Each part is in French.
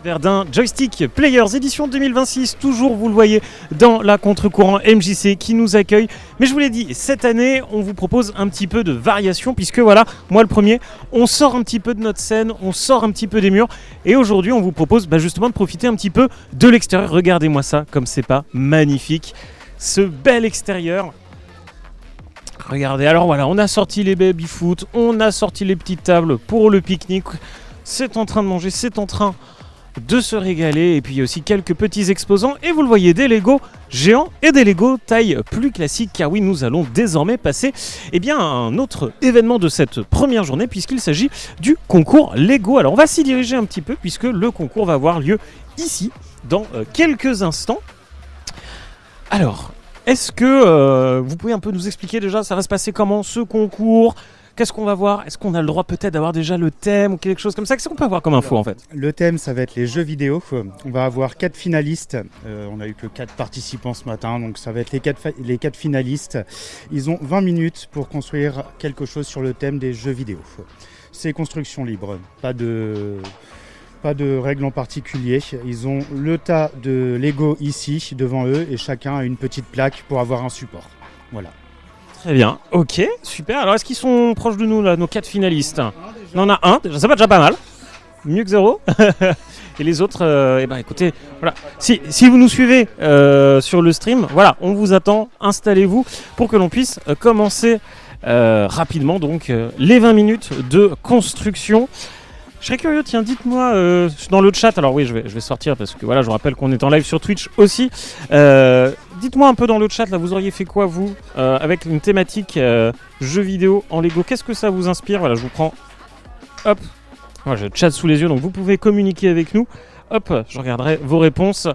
Verdun Joystick Players édition 2026, toujours vous le voyez dans la contre-courant MJC qui nous accueille. Mais je vous l'ai dit, cette année on vous propose un petit peu de variation puisque voilà, moi le premier, on sort un petit peu de notre scène, on sort un petit peu des murs et aujourd'hui on vous propose justement de profiter un petit peu de l'extérieur. Regardez-moi ça, comme c'est pas magnifique, ce bel extérieur. Regardez, alors voilà, on a sorti les baby-foot, on a sorti les petites tables pour le pique-nique, c'est en train de manger, c'est en train de se régaler, et puis il y a aussi quelques petits exposants et vous le voyez, des Lego géants et des Lego taille plus classique, car oui, nous allons désormais passer à un autre événement de cette première journée puisqu'il s'agit du concours Lego. Alors on va s'y diriger un petit peu puisque le concours va avoir lieu ici dans quelques instants. Alors, est-ce que vous pouvez un peu nous expliquer déjà, ça va se passer comment ce concours ? Qu'est-ce qu'on va voir ? Est-ce qu'on a le droit peut-être d'avoir déjà le thème ou quelque chose comme ça ? Qu'est-ce qu'on peut avoir comme info en fait ? Le thème, ça va être les jeux vidéo. On va avoir 4 finalistes. On n'a eu que 4 participants ce matin, donc ça va être les 4 finalistes. Ils ont 20 minutes pour construire quelque chose sur le thème des jeux vidéo. C'est construction libre, pas de règles en particulier. Ils ont le tas de Lego ici devant eux et chacun a une petite plaque pour avoir un support. Voilà. Très bien, ok, super. Alors est-ce qu'ils sont proches de nous là, nos 4 finalistes ? On en a un, déjà, ça va déjà pas mal. Mieux que 0. Et les autres, écoutez, voilà. Si vous nous suivez sur le stream, voilà, on vous attend, installez-vous pour que l'on puisse commencer rapidement donc les 20 minutes de construction. Je serais curieux, tiens, dites-moi dans le chat, alors oui, je vais sortir parce que voilà, je vous rappelle qu'on est en live sur Twitch aussi. Dites-moi un peu dans le chat, là, vous auriez fait quoi vous avec une thématique jeux vidéo en Lego ? Qu'est-ce que ça vous inspire ? Voilà, je vous prends, hop, voilà, j'ai le chat sous les yeux, donc vous pouvez communiquer avec nous. Hop, je regarderai vos réponses.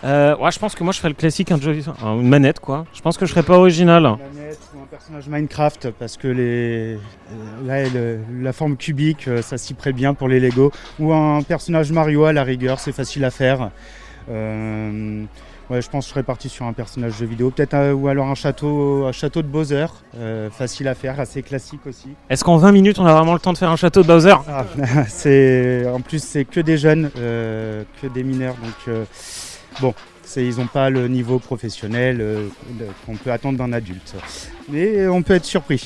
Je pense que moi je ferais le classique, une manette quoi. Je pense que je serais pas original. Une manette ou un personnage Minecraft parce que la forme cubique ça s'y prête bien pour les Lego. Ou un personnage Mario à la rigueur, c'est facile à faire. Je pense que je serais parti sur un personnage jeu vidéo. Peut-être ou alors un château de Bowser, facile à faire, assez classique aussi. Est-ce qu'en 20 minutes on a vraiment le temps de faire un château de Bowser ? En plus c'est que des jeunes, que des mineurs. Donc ils n'ont pas le niveau professionnel qu'on peut attendre d'un adulte. Mais on peut être surpris.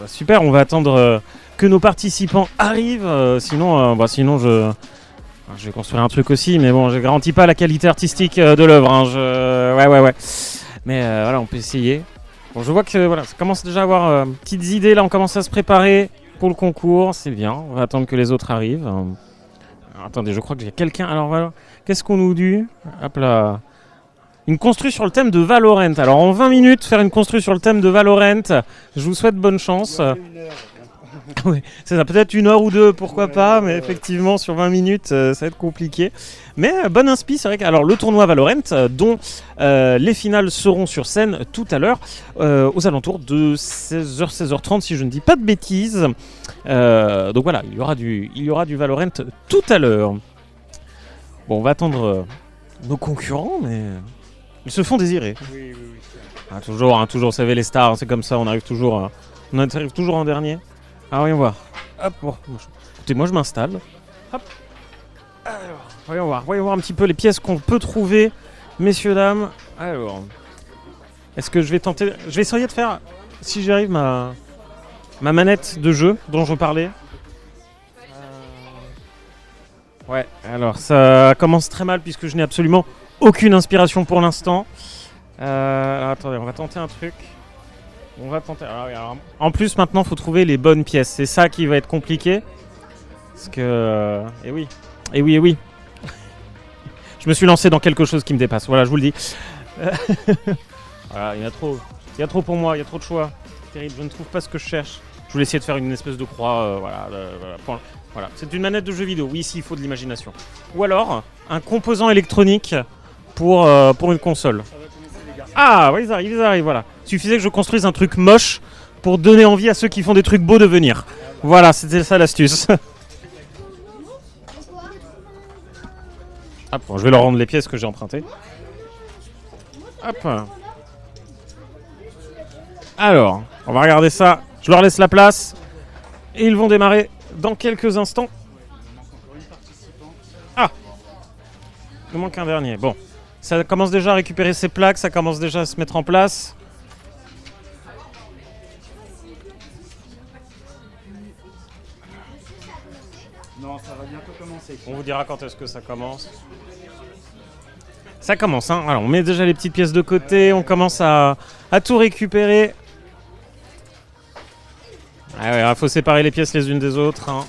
Super, on va attendre que nos participants arrivent. Sinon je vais construire un truc aussi. Mais bon, je ne garantis pas la qualité artistique de l'œuvre. Ouais. Mais voilà, on peut essayer. Bon, je vois que voilà, ça commence déjà à avoir petites idées. Là, on commence à se préparer pour le concours. C'est bien, on va attendre que les autres arrivent. Attendez, je crois que j'ai quelqu'un. Alors voilà, qu'est-ce qu'on nous dit ? Hop là. Une construit sur le thème de Valorant. Alors en 20 minutes, faire une construit sur le thème de Valorant. Je vous souhaite bonne chance. Oui, c'est ça, peut-être 1 heure ou 2, pourquoi pas, mais effectivement sur 20 minutes, ça va être compliqué. Mais bonne inspi, c'est vrai que alors, le tournoi Valorant, dont les finales seront sur scène tout à l'heure, aux alentours de 16h, 16h30, si je ne dis pas de bêtises. Donc voilà, il y aura du Valorant tout à l'heure. Bon, on va attendre nos concurrents, mais ils se font désirer. Oui. Toujours, vous savez, les stars, c'est comme ça, on arrive toujours en dernier. Ah, voyons voir. Hop, bon. Écoutez, moi je m'installe. Hop. Alors, voyons voir un petit peu les pièces qu'on peut trouver, messieurs, dames. Alors, est-ce que je vais tenter... Je vais essayer de faire, si j'y arrive, ma manette de jeu dont je parlais. Ouais, alors ça commence très mal puisque je n'ai absolument aucune inspiration pour l'instant. Attendez, on va tenter un truc. Alors, en plus, maintenant, il faut trouver les bonnes pièces. C'est ça qui va être compliqué. Parce que... Eh oui. Je me suis lancé dans quelque chose qui me dépasse. Voilà, je vous le dis. Voilà, il y a trop pour moi. Il y a trop de choix. C'est terrible. Je ne trouve pas ce que je cherche. Je voulais essayer de faire une espèce de croix. Voilà. C'est une manette de jeu vidéo. Oui, ici, il faut de l'imagination. Ou alors, un composant électronique pour une console. Ah, oui, ils arrivent, voilà. Il suffisait que je construise un truc moche pour donner envie à ceux qui font des trucs beaux de venir. Voilà, c'était ça l'astuce. Hop, bon, je vais leur rendre les pièces que j'ai empruntées. Hop. Alors, on va regarder ça. Je leur laisse la place. Et ils vont démarrer dans quelques instants. nous manque un dernier. Bon, ça commence déjà à récupérer ses plaques, ça commence déjà à se mettre en place. Non, ça va bientôt commencer. On vous dira quand est-ce que ça commence. Ça commence, hein. Alors on met déjà les petites pièces de côté, on commence à tout récupérer. Ah ouais, il faut séparer les pièces les unes des autres, hein.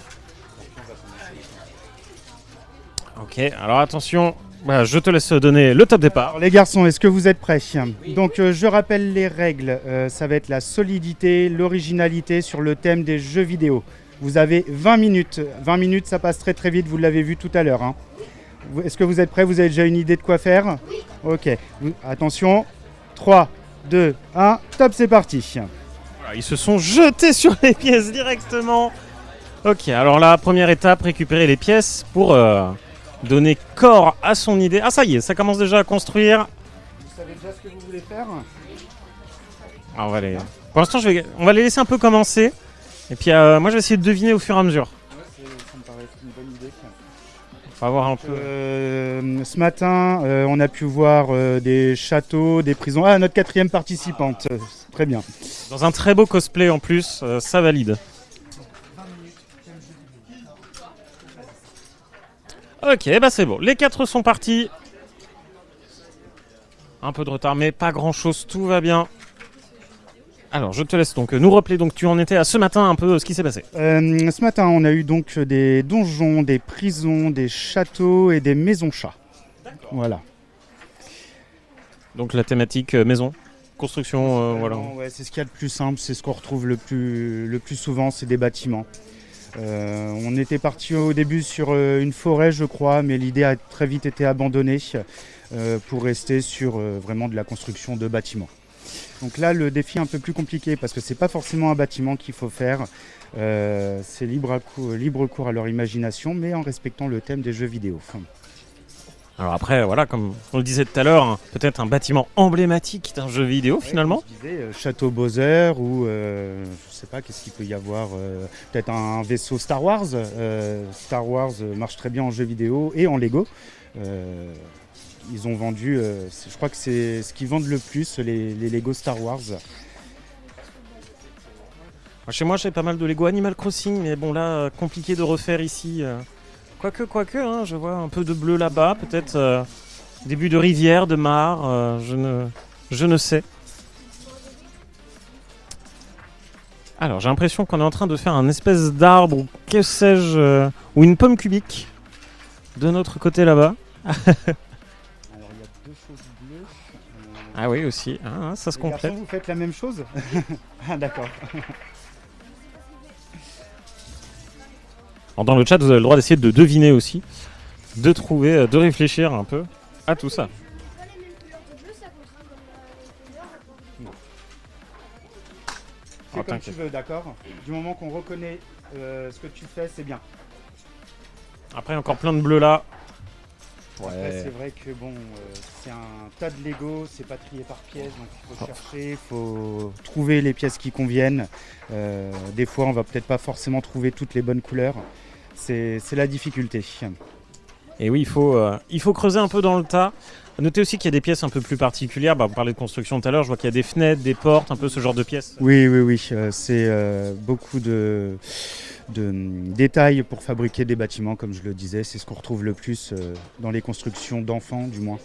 Ok, alors attention, voilà, je te laisse donner le top départ. Alors, les garçons, est-ce que vous êtes prêts? Donc je rappelle les règles, ça va être la solidité, l'originalité sur le thème des jeux vidéo. Vous avez 20 minutes, 20 minutes ça passe très très vite, vous l'avez vu tout à l'heure, hein. Est-ce que vous êtes prêts? Vous avez déjà une idée de quoi faire? Oui. Ok, attention, 3, 2, 1, top, c'est parti. Voilà, ils se sont jetés sur les pièces directement. Ok, alors la première étape, récupérer les pièces pour donner corps à son idée. Ah ça y est, ça commence déjà à construire. Vous savez déjà ce que vous voulez faire? Ah, pour l'instant, on va les laisser un peu commencer. Et puis moi, je vais essayer de deviner au fur et à mesure. Ouais, ça me paraît une bonne idée. On va voir un peu. Ce matin, on a pu voir des châteaux, des prisons. Ah, notre 4e participante. Très bien. Dans un très beau cosplay en plus, ça valide. Ok, bah c'est bon. Les 4 sont partis. Un peu de retard, mais pas grand chose, tout va bien. Alors, je te laisse donc nous rappeler, donc tu en étais à ce matin un peu ce qui s'est passé. Ce matin, on a eu donc des donjons, des prisons, des châteaux et des maisons-chats. Voilà. Donc la thématique maison, construction, voilà. Ouais, c'est ce qu'il y a de plus simple, c'est ce qu'on retrouve le plus souvent, c'est des bâtiments. On était parti au début sur une forêt, je crois, mais l'idée a très vite été abandonnée pour rester sur vraiment de la construction de bâtiments. Donc là, le défi est un peu plus compliqué parce que c'est pas forcément un bâtiment qu'il faut faire. C'est libre cours à leur imagination, mais en respectant le thème des jeux vidéo. Alors après, voilà, comme on le disait tout à l'heure, hein, peut-être un bâtiment emblématique d'un jeu vidéo finalement. Je disais, Château Bowser ou je sais pas, qu'est-ce qu'il peut y avoir, peut-être un vaisseau Star Wars. Star Wars marche très bien en jeu vidéo et en Lego. Ils ont vendu, je crois que c'est ce qu'ils vendent le plus, les Lego Star Wars. Chez moi, j'ai pas mal de Lego Animal Crossing, mais bon là, compliqué de refaire ici. Quoique, hein, je vois un peu de bleu là-bas, peut-être début de rivière, de mare, je ne sais. Alors, j'ai l'impression qu'on est en train de faire un espèce d'arbre, ou que sais-je, ou une pomme cubique, de notre côté là-bas. Alors, il y a 2 choses bleues. Ah oui, aussi, ça se complète. Vous faites la même chose? Ah, d'accord. Alors, dans le chat, vous avez le droit d'essayer de deviner aussi, de trouver, de réfléchir un peu à tout ça. C'est comme tu veux, d'accord? Du moment qu'on reconnaît ce que tu fais, c'est bien. Après, encore plein de bleus là. Ouais. Après, c'est vrai que bon, c'est un tas de Lego, c'est pas trié par pièces, donc il faut chercher, il faut trouver les pièces qui conviennent. Des fois, on va peut-être pas forcément trouver toutes les bonnes couleurs. C'est la difficulté. Et oui, il faut creuser un peu dans le tas. Notez aussi qu'il y a des pièces un peu plus particulières. On parlait de construction tout à l'heure, je vois qu'il y a des fenêtres, des portes, un peu ce genre de pièces. Oui, c'est beaucoup de détails pour fabriquer des bâtiments, comme je le disais. C'est ce qu'on retrouve le plus dans les constructions d'enfants, du moins.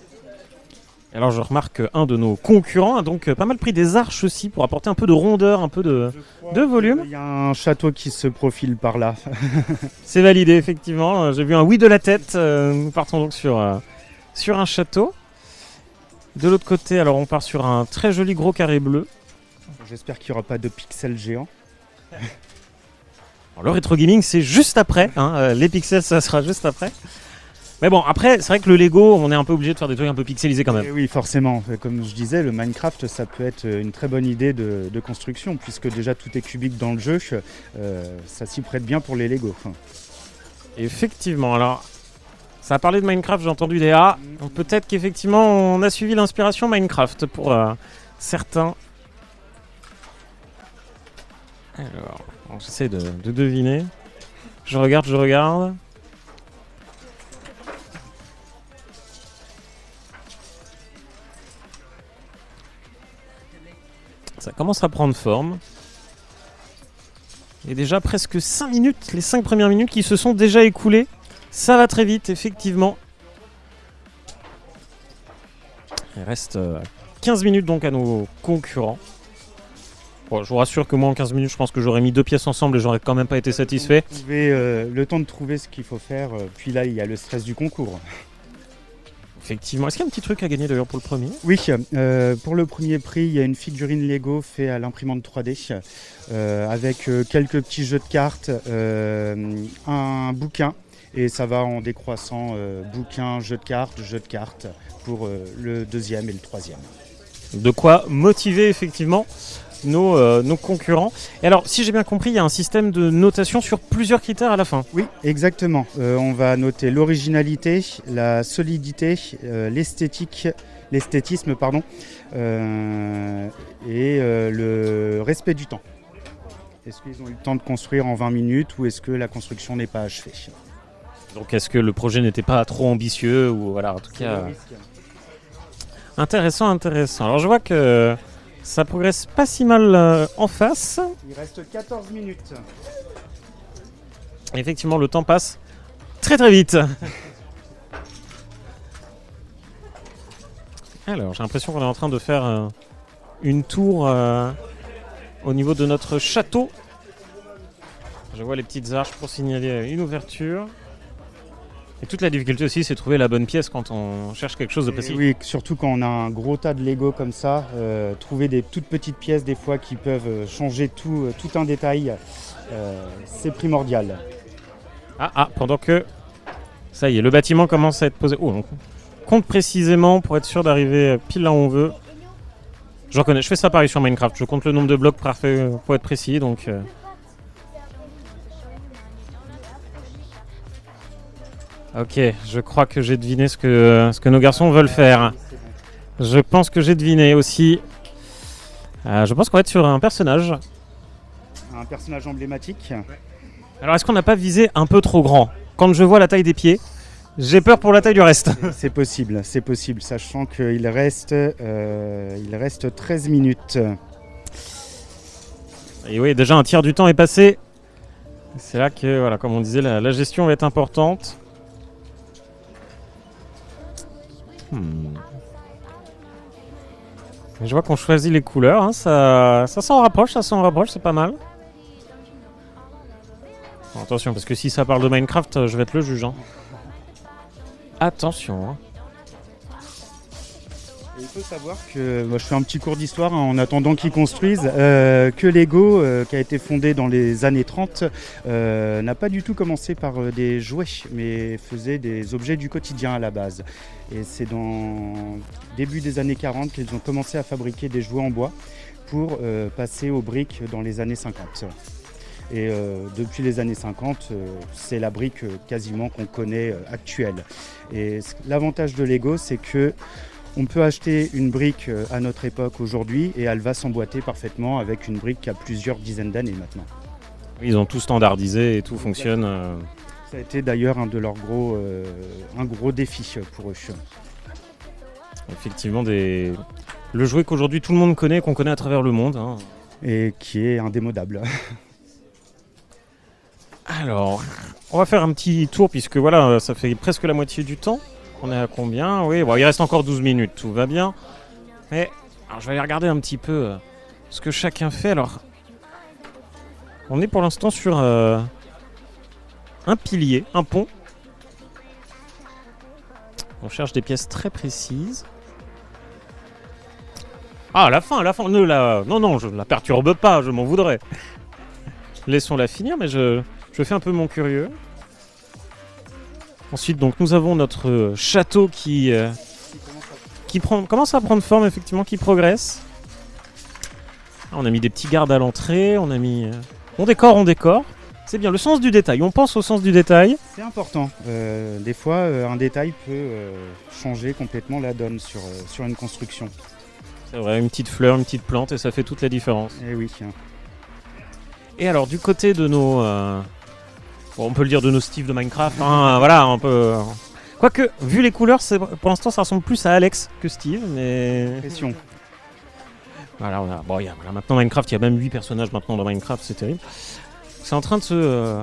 Alors je remarque qu'un de nos concurrents a donc pas mal pris des arches aussi pour apporter un peu de rondeur, un peu de volume. Il y a un château qui se profile par là. C'est validé, effectivement. J'ai vu un oui de la tête. Nous partons donc sur un château. De l'autre côté, alors on part sur un très joli gros carré bleu. J'espère qu'il n'y aura pas de pixels géants. Alors, le rétro gaming, c'est juste après. Les pixels, ça sera juste après. Mais bon, après, c'est vrai que le Lego, on est un peu obligé de faire des trucs un peu pixelisés quand même. Et oui, forcément. Comme je disais, le Minecraft, ça peut être une très bonne idée de construction, puisque déjà tout est cubique dans le jeu. Ça s'y prête bien pour les Lego. Effectivement, alors, ça a parlé de Minecraft, j'ai entendu des A. Donc peut-être qu'effectivement, on a suivi l'inspiration Minecraft pour certains. Alors, j'essaie de deviner. Je regarde. Ça commence à prendre forme. Et déjà presque 5 minutes, les 5 premières minutes qui se sont déjà écoulées. Ça va très vite, effectivement. Il reste 15 minutes donc à nos concurrents. Bon, je vous rassure que moi en 15 minutes, je pense que j'aurais mis 2 pièces ensemble et j'aurais quand même pas été satisfait. Le temps de trouver ce qu'il faut faire, puis là il y a le stress du concours. Effectivement. Est-ce qu'il y a un petit truc à gagner d'ailleurs pour le premier ? Oui, pour le premier prix, il y a une figurine Lego faite à l'imprimante 3D avec quelques petits jeux de cartes, un bouquin et ça va en décroissant bouquin, jeu de cartes pour le deuxième et le troisième. De quoi motiver effectivement nos concurrents. Et alors, si j'ai bien compris, il y a un système de notation sur plusieurs critères à la fin. Oui, exactement. On va noter l'originalité, la solidité, l'esthétisme, et le respect du temps. Est-ce qu'ils ont eu le temps de construire en 20 minutes ou est-ce que la construction n'est pas achevée ? Donc, est-ce que le projet n'était pas trop ambitieux ou voilà, en tout cas. Intéressant. Alors, je vois que ça progresse pas si mal en face. Il reste 14 minutes. Effectivement, le temps passe très très vite. Alors, j'ai l'impression qu'on est en train de faire une tour au niveau de notre château. Je vois les petites arches pour signaler une ouverture. Et toute la difficulté aussi, c'est de trouver la bonne pièce quand on cherche quelque chose de précis. Oui, surtout quand on a un gros tas de Lego comme ça, trouver des toutes petites pièces des fois qui peuvent changer tout un détail, c'est primordial. Pendant que ça y est, le bâtiment commence à être posé. On compte précisément pour être sûr d'arriver pile là où on veut. Je reconnais, je fais ça pareil sur Minecraft, je compte le nombre de blocs parfait pour être précis, donc... Ok, je crois que j'ai deviné ce que nos garçons veulent faire. Je pense que j'ai deviné aussi. Je pense qu'on va être sur un personnage. Un personnage emblématique. Alors est-ce qu'on n'a pas visé un peu trop grand ? Quand je vois la taille des pieds, j'ai peur pour la taille du reste. C'est possible, sachant qu'il reste 13 minutes. Et oui, déjà un tiers du temps est passé. C'est là que, voilà, comme on disait, la gestion va être importante. Et je vois qu'on choisit les couleurs, hein, ça s'en rapproche, c'est pas mal. Bon, attention, parce que si ça parle de Minecraft, je vais être le juge. Hein. Attention. Hein. Il faut savoir que je fais un petit cours d'histoire en attendant qu'ils construisent, que Lego, qui a été fondé dans les années 30, n'a pas du tout commencé par des jouets, mais faisait des objets du quotidien à la base. Et c'est dans début des années 40 qu'ils ont commencé à fabriquer des jouets en bois pour passer aux briques dans les années 50. Et depuis les années 50, c'est la brique quasiment qu'on connaît actuelle. Et l'avantage de Lego, c'est que on peut acheter une brique à notre époque aujourd'hui et elle va s'emboîter parfaitement avec une brique qui a plusieurs dizaines d'années maintenant. Ils ont tout standardisé et tout fonctionne. Ça a été d'ailleurs un de leurs un gros défi pour eux. Effectivement, le jouet qu'aujourd'hui tout le monde connaît, qu'on connaît à travers le monde. Hein. Et qui est indémodable. Alors, on va faire un petit tour puisque voilà, ça fait presque la moitié du temps. On est à combien ? Oui, bon, il reste encore 12 minutes, tout va bien. Mais alors, je vais aller regarder un petit peu ce que chacun fait. Alors, on est pour l'instant sur un pilier, un pont. On cherche des pièces très précises. Ah, la fin, non, je ne la perturbe pas, je m'en voudrais. Laissons-la finir, mais je fais un peu mon curieux. Ensuite, donc, nous avons notre château qui commence à prendre forme, effectivement, qui progresse. On a mis des petits gardes à l'entrée, on a mis... On décore. C'est bien, le sens du détail. On pense au sens du détail. C'est important. Des fois, un détail peut changer complètement la donne sur une construction. C'est vrai, une petite fleur, une petite plante, et ça fait toute la différence. Et oui. Et alors, du côté de nos... on peut le dire de nos Steve de Minecraft, hein, voilà, on peut... Quoique, vu les couleurs, pour l'instant, ça ressemble plus à Alex que Steve, mais... Pression. Voilà, bon, voilà, maintenant Minecraft, il y a même 8 personnages maintenant dans Minecraft, c'est terrible. C'est en train de se...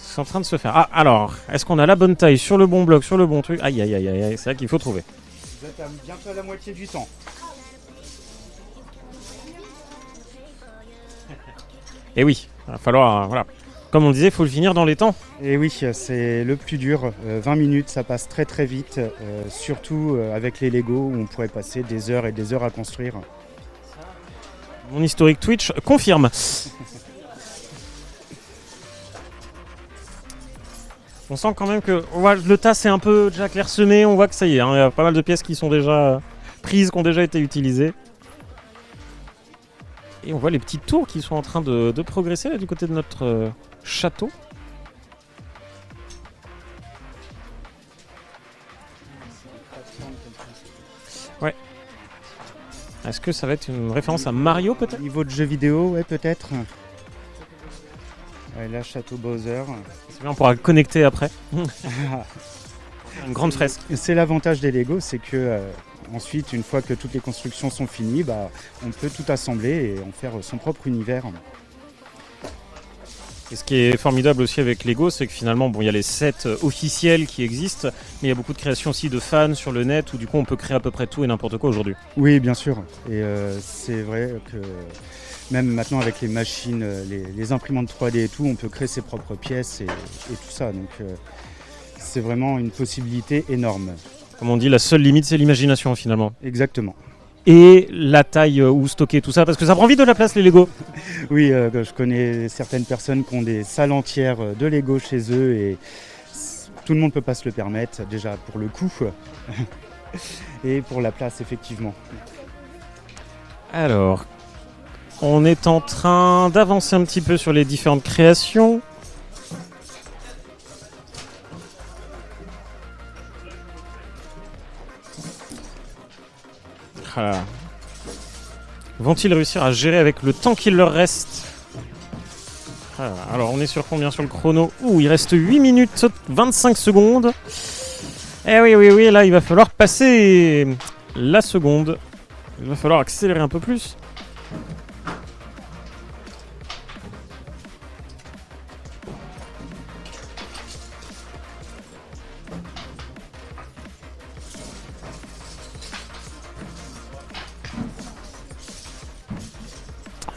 C'est en train de se faire. Ah, alors, est-ce qu'on a la bonne taille sur le bon bloc, sur le bon truc? Aïe, aïe, aïe, aïe, c'est là qu'il faut trouver. Vous êtes bientôt à la moitié du temps. Et oui, il va falloir... voilà. Comme on le disait, il faut le finir dans les temps. Et oui, c'est le plus dur. 20 minutes, ça passe très très vite. Surtout avec les Lego où on pourrait passer des heures et des heures à construire. Mon historique Twitch confirme. On sent quand même que le tas est un peu déjà clairsemé. On voit que ça y est, hein, il y a pas mal de pièces qui sont déjà prises, qui ont déjà été utilisées. Et on voit les petites tours qui sont en train de progresser là, du côté de notre château. Ouais. Est-ce que ça va être une référence à Mario peut-être? Niveau de jeu vidéo, ouais, peut-être. Ouais, là, Château Bowser. C'est bien, on pourra le connecter après. Une grande fresque. C'est l'avantage des Lego, c'est que ensuite, une fois que toutes les constructions sont finies, on peut tout assembler et en faire son propre univers. Et ce qui est formidable aussi avec Lego, c'est que finalement, bon, il y a les sets officiels qui existent, mais il y a beaucoup de créations aussi de fans sur le net où du coup on peut créer à peu près tout et n'importe quoi aujourd'hui. Oui, bien sûr. Et c'est vrai que même maintenant avec les machines, les imprimantes 3D et tout, on peut créer ses propres pièces et tout ça. Donc c'est vraiment une possibilité énorme. Comme on dit, la seule limite, c'est l'imagination finalement. Exactement. Et la taille où stocker tout ça, parce que ça prend vite de la place les Lego. Oui, je connais certaines personnes qui ont des salles entières de Lego chez eux et tout le monde ne peut pas se le permettre, déjà pour le coût et pour la place effectivement. Alors, on est en train d'avancer un petit peu sur les différentes créations. Ah. Vont-ils réussir à gérer avec le temps qu'il leur reste? Ah. Alors on est sur combien sur le chrono? Il reste 8 minutes 25 secondes. Eh oui, là il va falloir passer la seconde. Il va falloir accélérer un peu plus.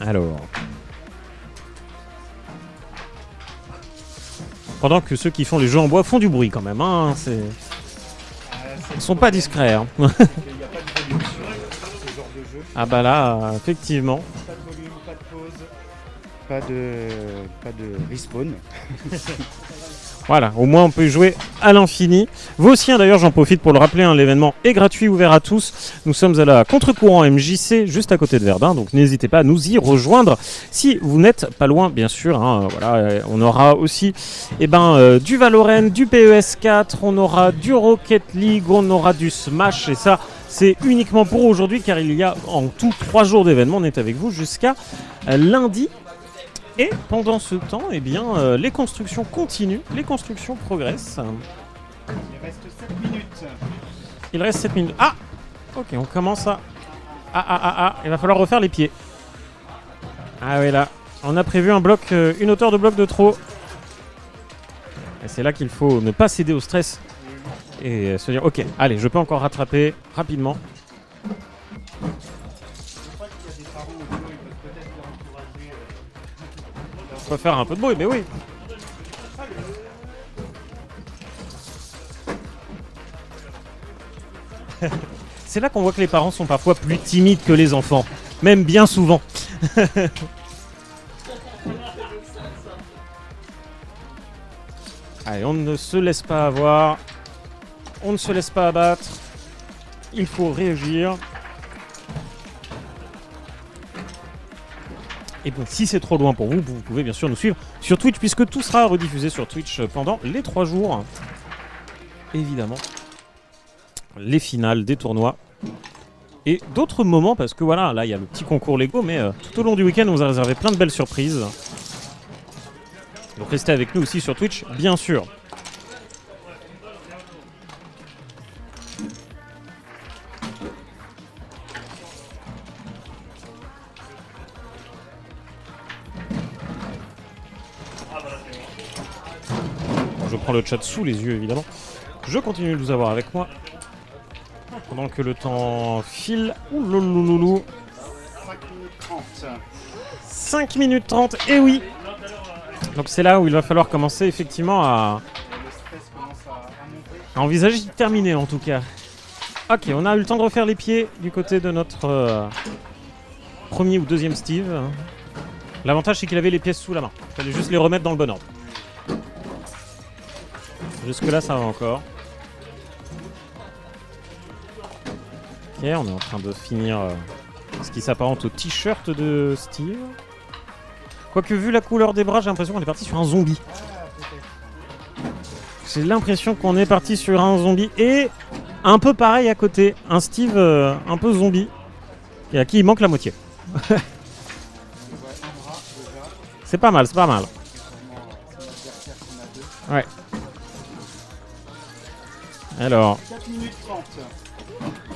Alors, pendant que ceux qui font les jeux en bois font du bruit quand même, hein, ils ne sont pas discrets. Hein. Il n'y a pas de volume sur ce genre de jeu. Ah bah là, effectivement. Pas de volume, pas de pause, pas de respawn. Voilà, au moins on peut y jouer à l'infini. Vous aussi, hein, d'ailleurs, j'en profite pour le rappeler, hein, l'événement est gratuit, ouvert à tous. Nous sommes à la Contre-Courant MJC, juste à côté de Verdun, donc n'hésitez pas à nous y rejoindre si vous n'êtes pas loin, bien sûr. Hein, voilà, on aura aussi du Valorant, du PES4, on aura du Rocket League, on aura du Smash, et ça, c'est uniquement pour aujourd'hui, car il y a en tout 3 jours d'événement. On est avec vous jusqu'à lundi. Et pendant ce temps, les constructions continuent, les constructions progressent. Il reste 7 minutes. Il reste 7 minutes. Ah! Ok, on commence à... il va falloir refaire les pieds. Ah oui, là, on a prévu un bloc, une hauteur de bloc de trop. Et c'est là qu'il faut ne pas céder au stress et se dire, ok, allez, je peux encore rattraper rapidement. On va faire un peu de bruit, mais oui. C'est là qu'on voit que les parents sont parfois plus timides que les enfants, même bien souvent. Allez, on ne se laisse pas avoir, on ne se laisse pas abattre, il faut réagir. Et bon, si c'est trop loin pour vous, vous pouvez bien sûr nous suivre sur Twitch, puisque tout sera rediffusé sur Twitch pendant les 3 jours. Évidemment, les finales des tournois et d'autres moments, parce que voilà, là il y a le petit concours Lego, mais tout au long du week-end on vous a réservé plein de belles surprises. Donc restez avec nous aussi sur Twitch, bien sûr. je prends le chat sous les yeux évidemment. Je continue de vous avoir avec moi. Pendant que le temps file. Ouloulouloulou. 5 minutes 30, et oui. Donc c'est là où il va falloir commencer effectivement à envisager de terminer en tout cas. Ok, on a eu le temps de refaire les pieds du côté de notre premier ou deuxième Steve. L'avantage c'est qu'il avait les pièces sous la main. Il fallait juste les remettre dans le bon ordre. Jusque là ça va encore. Ok, on est en train de finir ce qui s'apparente au t-shirt de Steve. Quoique vu la couleur des bras, j'ai l'impression qu'on est parti sur un zombie. J'ai l'impression qu'on est parti sur un zombie et un peu pareil à côté. Un Steve un peu zombie et à qui il manque la moitié. C'est pas mal, c'est pas mal. Ouais. Alors. 4 minutes 30.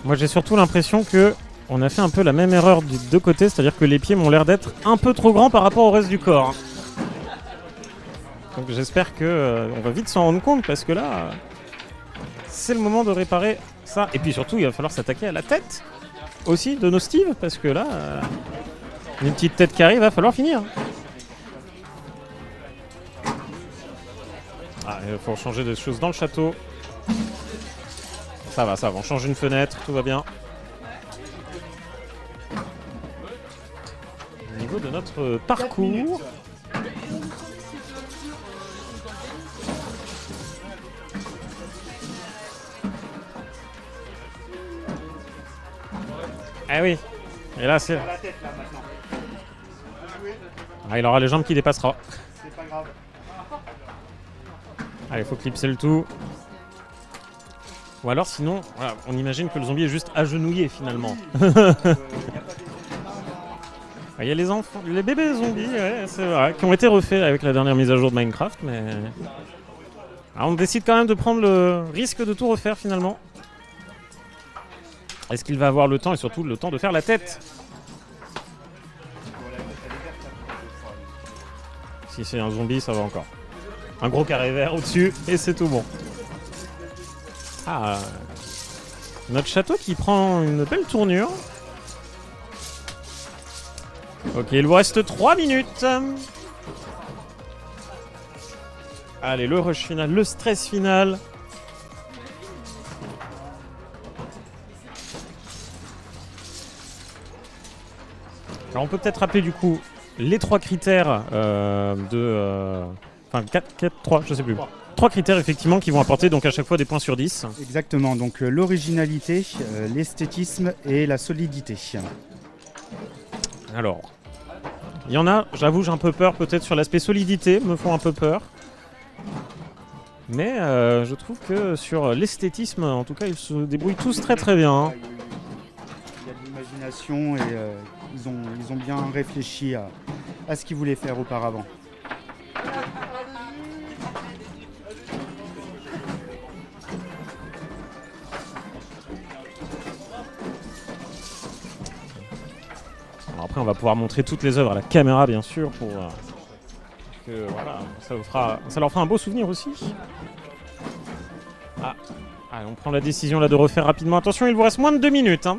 Moi j'ai surtout l'impression que on a fait un peu la même erreur des deux côtés, c'est-à-dire que les pieds m'ont l'air d'être un peu trop grands par rapport au reste du corps. Donc j'espère que on va vite s'en rendre compte parce que là, c'est le moment de réparer ça. Et puis surtout, il va falloir s'attaquer à la tête aussi de nos Steve parce que là, une petite tête qui arrive, va falloir finir. Ah, il faut changer des choses dans le château. Ça va, on change une fenêtre, tout va bien. Au niveau de notre parcours... Ah oui, et là c'est... Ah, il aura les jambes qui dépassera. C'est pas grave. Allez, il faut clipser le tout. Ou alors sinon, voilà, on imagine que le zombie est juste agenouillé finalement. Il y a les enfants, les bébés zombies, ouais, c'est vrai, qui ont été refaits avec la dernière mise à jour de Minecraft, mais... Alors on décide quand même de prendre le risque de tout refaire finalement. Est-ce qu'il va avoir le temps et surtout le temps de faire la tête? Si c'est un zombie, ça va encore. Un gros carré vert au-dessus et c'est tout bon. Ah, notre château qui prend une belle tournure. Ok, il vous reste 3 minutes. Allez, le rush final, le stress final. Alors on peut peut-être rappeler du coup les 3 critères Enfin 4, 3, je sais plus. 3 critères effectivement qui vont apporter donc à chaque fois des points sur 10. Exactement, donc l'originalité, l'esthétisme et la solidité. Alors, il y en a, j'avoue, j'ai un peu peur peut-être sur l'aspect solidité, me font un peu peur. Mais je trouve que sur l'esthétisme, en tout cas, ils se débrouillent tous très très bien. Il y a de l'imagination et ils ont bien réfléchi à ce qu'ils voulaient faire auparavant. Alors après, on va pouvoir montrer toutes les œuvres à la caméra, bien sûr, pour que voilà, ça leur fera un beau souvenir aussi. Ah, allez, on prend la décision là de refaire rapidement. Attention, il vous reste moins de 2 minutes. Hein.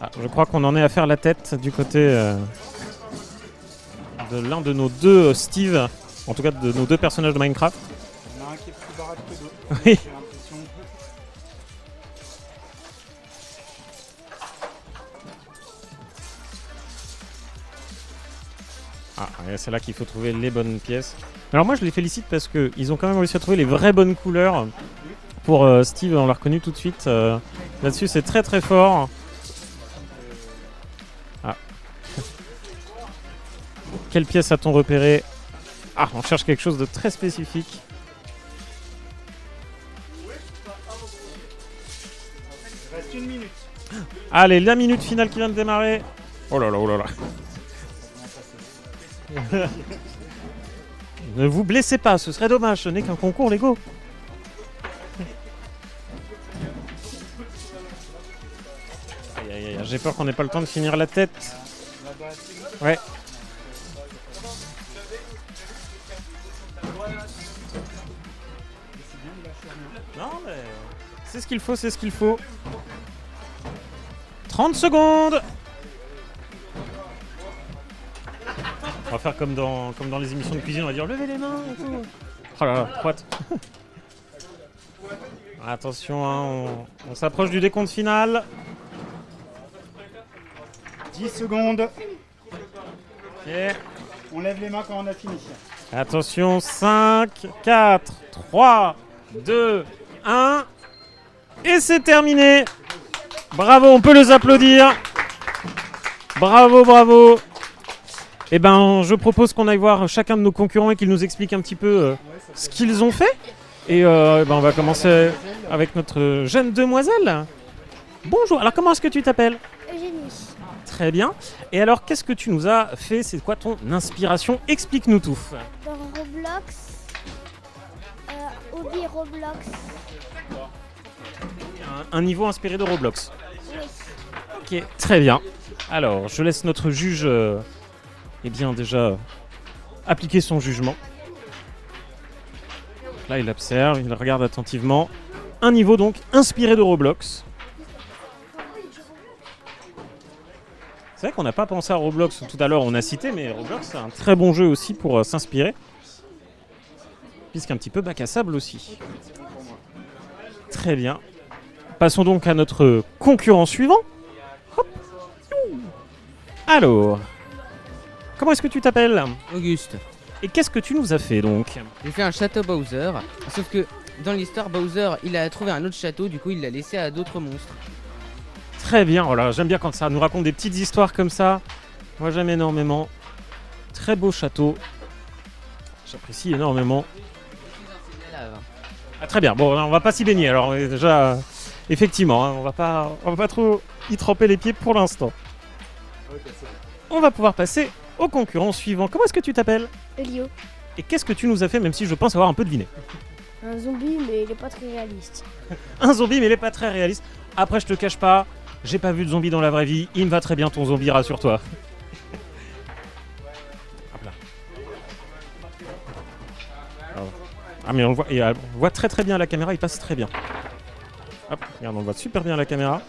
Ah, je crois qu'on en est à faire la tête du côté de l'un de nos deux Steve, en tout cas de nos 2 personnages de Minecraft. Il y en a un qui est plus baraque que d'autres. Oui. J'ai l'impression. Ah, c'est là qu'il faut trouver les bonnes pièces. Alors moi je les félicite parce qu'ils ont quand même réussi à trouver les vraies bonnes couleurs. Pour Steve, on l'a reconnu tout de suite. Là-dessus c'est très très fort. Ah. Quelle pièce a-t-on repéré? Ah, on cherche quelque chose de très spécifique. Il reste 1 minute. Allez, la minute finale qui vient de démarrer. Oh là là, oh là là. Ne vous blessez pas, ce serait dommage, ce n'est qu'un concours Lego. Aïe, aïe, aïe, J'ai peur qu'on n'ait pas le temps de finir la tête. Ouais. Non mais c'est ce qu'il faut, c'est ce qu'il faut. 30 secondes. On va faire comme dans les émissions de cuisine, on va dire levez les mains et tout. Oh là là, what. Attention, hein, on s'approche du décompte final. 10 secondes. Ok. On lève les mains quand on a fini. Attention, 5, 4, 3, 2, 1. Et c'est terminé. Bravo, on peut les applaudir. Bravo, bravo. Eh ben, je propose qu'on aille voir chacun de nos concurrents et qu'ils nous expliquent un petit peu ce qu'ils ont fait. Et ben, on va commencer avec notre jeune demoiselle. Bonjour, alors comment est-ce que tu t'appelles ? Eugénie. Très bien. Et alors, qu'est-ce que tu nous as fait ? C'est quoi ton inspiration ? Explique-nous tout. Dans Roblox. Hobby Roblox. Un niveau inspiré de Roblox. Oui. Ok, très bien. Alors, je laisse notre juge, eh bien déjà, appliquer son jugement. Là, il observe, il regarde attentivement. Un niveau donc inspiré de Roblox. C'est vrai qu'on n'a pas pensé à Roblox tout à l'heure, on a cité, mais Roblox c'est un très bon jeu aussi pour s'inspirer. Puisqu'un petit peu bac à sable aussi. Très bien. Passons donc à notre concurrent suivant. Hop. Alors, comment est-ce que tu t'appelles ? Auguste. Et qu'est-ce que tu nous as fait donc ? J'ai fait un château Bowser, sauf que dans l'histoire Bowser il a trouvé un autre château, du coup il l'a laissé à d'autres monstres. Très bien, voilà, j'aime bien quand ça nous raconte des petites histoires comme ça. Moi j'aime énormément. Très beau château. J'apprécie énormément. Ah, très bien, bon on va pas s'y baigner alors déjà effectivement hein, on va pas trop y tremper les pieds pour l'instant. On va pouvoir passer au concurrent suivant. Comment est-ce que tu t'appelles ? Elio. Et qu'est-ce que tu nous as fait même si je pense avoir un peu deviné ? Un zombie, mais il est pas très réaliste. Un zombie mais il est pas très réaliste. Après je te cache pas, j'ai pas vu de zombie dans la vraie vie, il me va très bien ton zombie, rassure-toi. Hop là. Alors. Ah mais on le voit, et on voit très très bien à la caméra, il passe très bien. Hop, regarde, on le voit super bien à la caméra.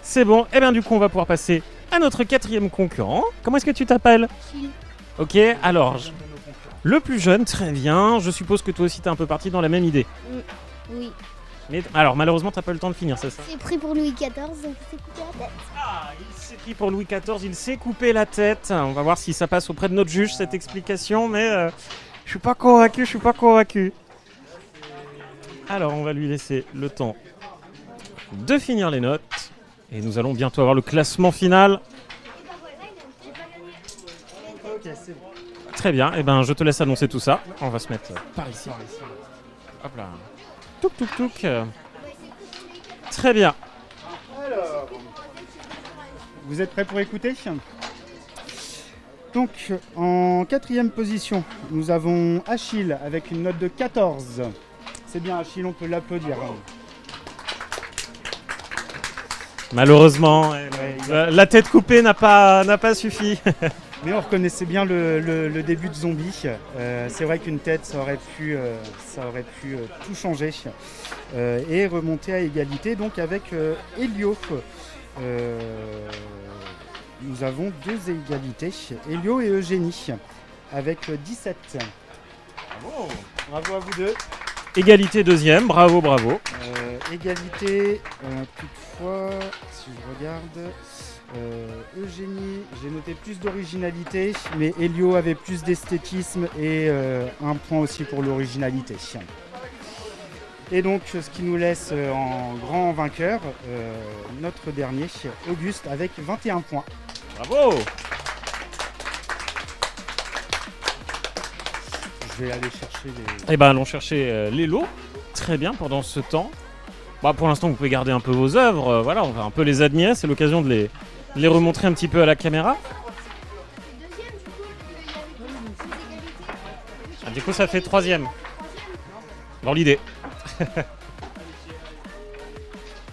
C'est bon, et bien du coup on va pouvoir passer à notre quatrième concurrent. Comment est-ce que tu t'appelles ? Chill. Ok, alors, le plus jeune, très bien. Je suppose que toi aussi t'es un peu parti dans la même idée. Oui. Mais alors malheureusement t'as pas eu le temps de finir, c'est ça ? C'est pris pour Louis XIV, donc c'est coupé la tête. Ah, il s'est pris pour Louis XIV, il s'est coupé la tête. On va voir si ça passe auprès de notre juge cette explication, mais je suis pas convaincu. Alors on va lui laisser le temps de finir les notes. Et nous allons bientôt avoir le classement final. Ok, c'est bon. Très bien, et ben je te laisse annoncer tout ça. On va se mettre par ici. Hop là. Touk touk touk. Très bien. Alors, vous êtes prêts pour écouter ? Donc, en quatrième position, nous avons Achille avec une note de 14. C'est bien Achille, on peut l'applaudir. Malheureusement, la tête coupée n'a pas suffi. Mais on reconnaissait bien le début de Zombie. C'est vrai qu'une tête, ça aurait pu tout changer et remonter à égalité. Donc avec Elio, nous avons deux égalités. Elio et Eugénie avec 17. Bravo. Bravo à vous deux. Égalité deuxième, bravo. Égalité, toutefois, si je regarde... Eugénie, j'ai noté plus d'originalité, mais Elio avait plus d'esthétisme et un point aussi pour l'originalité. Et donc, ce qui nous laisse en grand vainqueur, notre dernier, Auguste, avec 21 points. Bravo. Je vais aller chercher les... Eh ben allons chercher les lots. Très bien pendant ce temps. Bah, pour l'instant, vous pouvez garder un peu vos œuvres. Voilà, on va un peu les admirer. C'est l'occasion de les remontrer un petit peu à la caméra. Ah, du coup, ça fait troisième. Dans l'idée.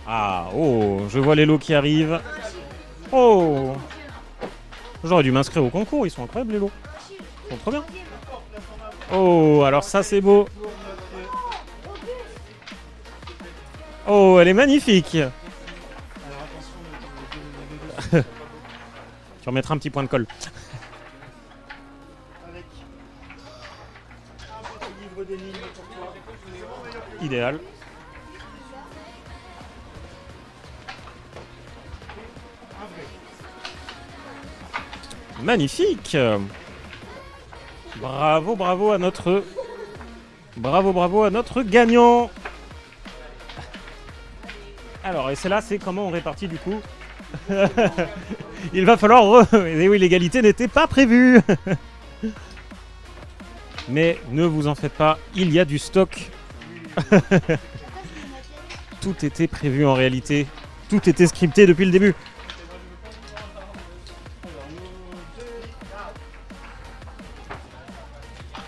Ah, oh, je vois les lots qui arrivent. Oh, j'aurais dû m'inscrire au concours, ils sont incroyables les lots. Ils sont trop bien. Oh, alors ça c'est beau. Oh, elle est magnifique. Tu remettras un petit point de colle. Idéal. Magnifique. Bravo, bravo à notre... Bravo à notre gagnant. Alors, et celle-là, c'est comment on répartit du coup. Il va falloir... Et oui, l'égalité n'était pas prévue. Mais ne vous en faites pas, il y a du stock. Tout était prévu en réalité. Tout était scripté depuis le début.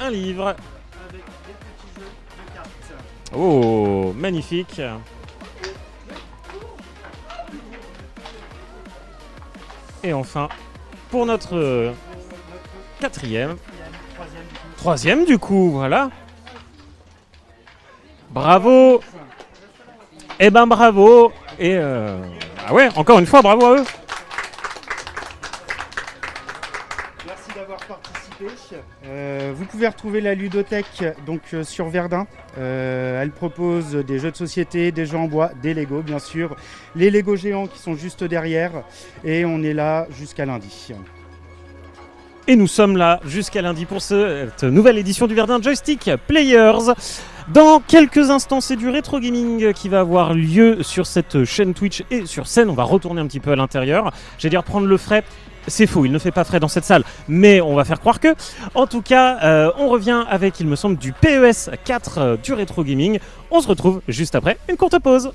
Un livre. Oh, magnifique. Et enfin, pour notre quatrième, troisième du coup, voilà. Bravo. Eh ben bravo. Et ah ouais, encore une fois, bravo à eux. Merci d'avoir participé. Vous pouvez retrouver la ludothèque donc sur Verdun. Elle propose des jeux de société, des jeux en bois, des Lego bien sûr, les Lego géants qui sont juste derrière. Et on est là jusqu'à lundi. Et nous sommes là jusqu'à lundi pour cette nouvelle édition du Verdun Joystick Players. Dans quelques instants, c'est du rétro gaming qui va avoir lieu sur cette chaîne Twitch et sur scène. On va retourner un petit peu à l'intérieur. J'allais dire prendre le frais. C'est faux, il ne fait pas frais dans cette salle, mais on va faire croire que. En tout cas, on revient avec, il me semble, du PES 4 du rétro gaming. On se retrouve juste après une courte pause.